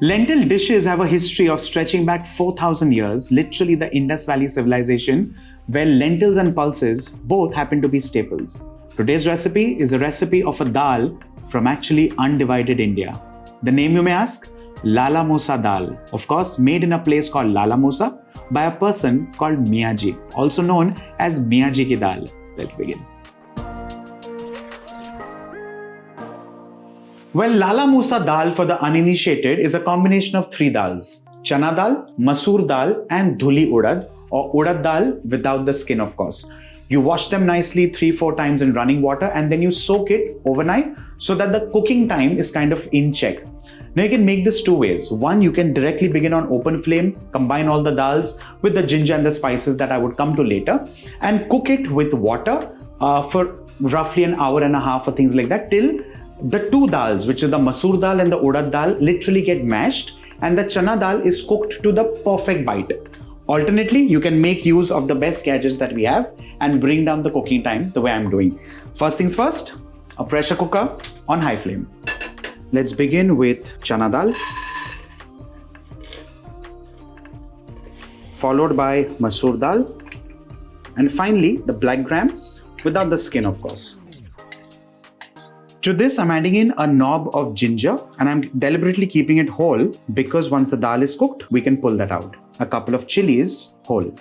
Lentil dishes have a history of stretching back 4,000 years, literally the Indus Valley civilization, where lentils and pulses both happen to be staples. Today's recipe is a recipe of a dal from actually undivided India. The name you may ask? Lala Musa Dal. Of course, made in a place called Lala Musa by a person called Miyaji, also known as Miyaji ki dal. Let's begin. Well, Lala Musa Dal for the uninitiated is a combination of three dals: chana dal, masoor dal and dhuli urad, or urad dal without the skin, of course. You wash them nicely 3-4 times in running water and then you soak it overnight so that the cooking time is kind of in check. Now you can make this two ways. One, you can directly begin on open flame, combine all the dals with the ginger and the spices that I would come to later, and cook it with water for roughly an hour and a half or things like that, till the two dals, which is the masoor dal and the urad dal, literally get mashed and the chana dal is cooked to the perfect bite. Alternately, you can make use of the best gadgets that we have and bring down the cooking time the way I'm doing. First things first, a pressure cooker on high flame. Let's begin with chana dal, followed by masoor dal, and finally the black gram without the skin, of course. To this, I'm adding in a knob of ginger and I'm deliberately keeping it whole because once the dal is cooked, we can pull that out. A couple of chilies whole,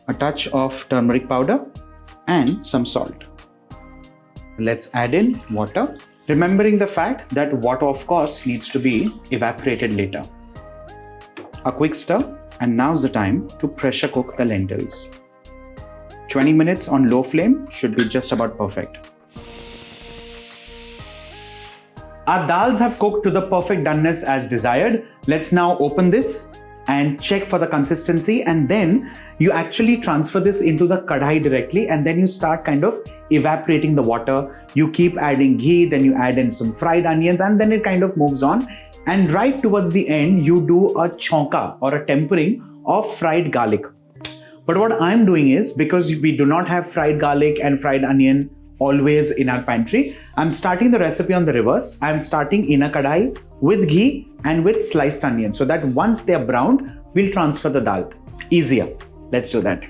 a touch of turmeric powder and some salt. Let's add in water, remembering the fact that water, of course, needs to be evaporated later. A quick stir, and now's the time to pressure cook the lentils. 20 minutes on low flame should be just about perfect. Our dals have cooked to the perfect doneness as desired. Let's now open this and check for the consistency, and then you actually transfer this into the kadhai directly and then you start kind of evaporating the water. You keep adding ghee, then you add in some fried onions and then it kind of moves on. And right towards the end, you do a chonka or a tempering of fried garlic. But what I'm doing is, because we do not have fried garlic and fried onion always in our pantry, I'm starting the recipe on the reverse. I'm starting in a kadhai with ghee and with sliced onion, so that once they are browned, we'll transfer the dal. Easier. Let's do that.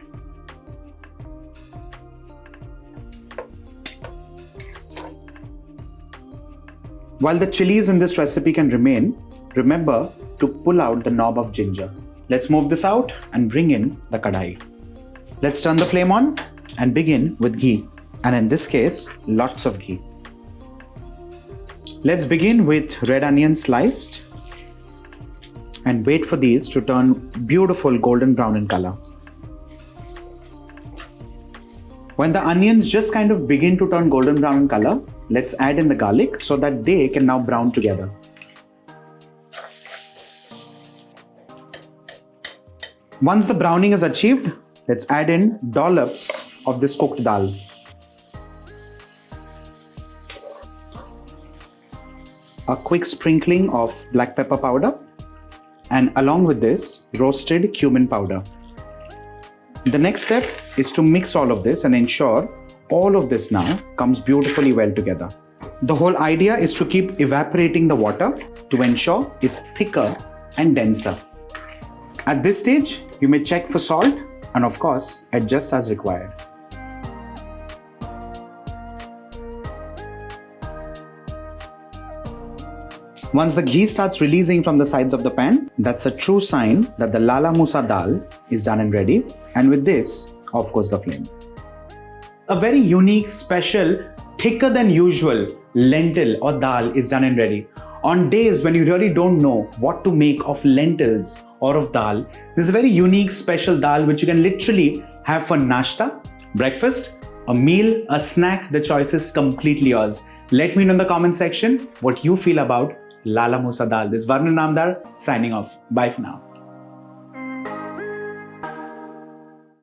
While the chilies in this recipe can remain, remember to pull out the knob of ginger. Let's move this out and bring in the kadhai. Let's turn the flame on and begin with ghee. And in this case, lots of ghee. Let's begin with red onions sliced and wait for these to turn beautiful golden brown in color. When the onions just kind of begin to turn golden brown in color, let's add in the garlic so that they can now brown together. Once the browning is achieved, let's add in dollops of this cooked dal. A quick sprinkling of black pepper powder, and along with this, roasted cumin powder. The next step is to mix all of this and ensure all of this now comes beautifully well together. The whole idea is to keep evaporating the water to ensure it's thicker and denser. At this stage, you may check for salt and of course, adjust as required. Once the ghee starts releasing from the sides of the pan, that's a true sign that the Lala Musa Dal is done and ready. And with this, of course, the flame. A very unique, special, thicker than usual lentil or dal is done and ready. On days when you really don't know what to make of lentils or of dal, this is a very unique, special dal which you can literally have for nashta, breakfast, a meal, a snack. The choice is completely yours. Let me know in the comment section what you feel about Lala Musa Dal. This is Varun Inamdar signing off. Bye for now.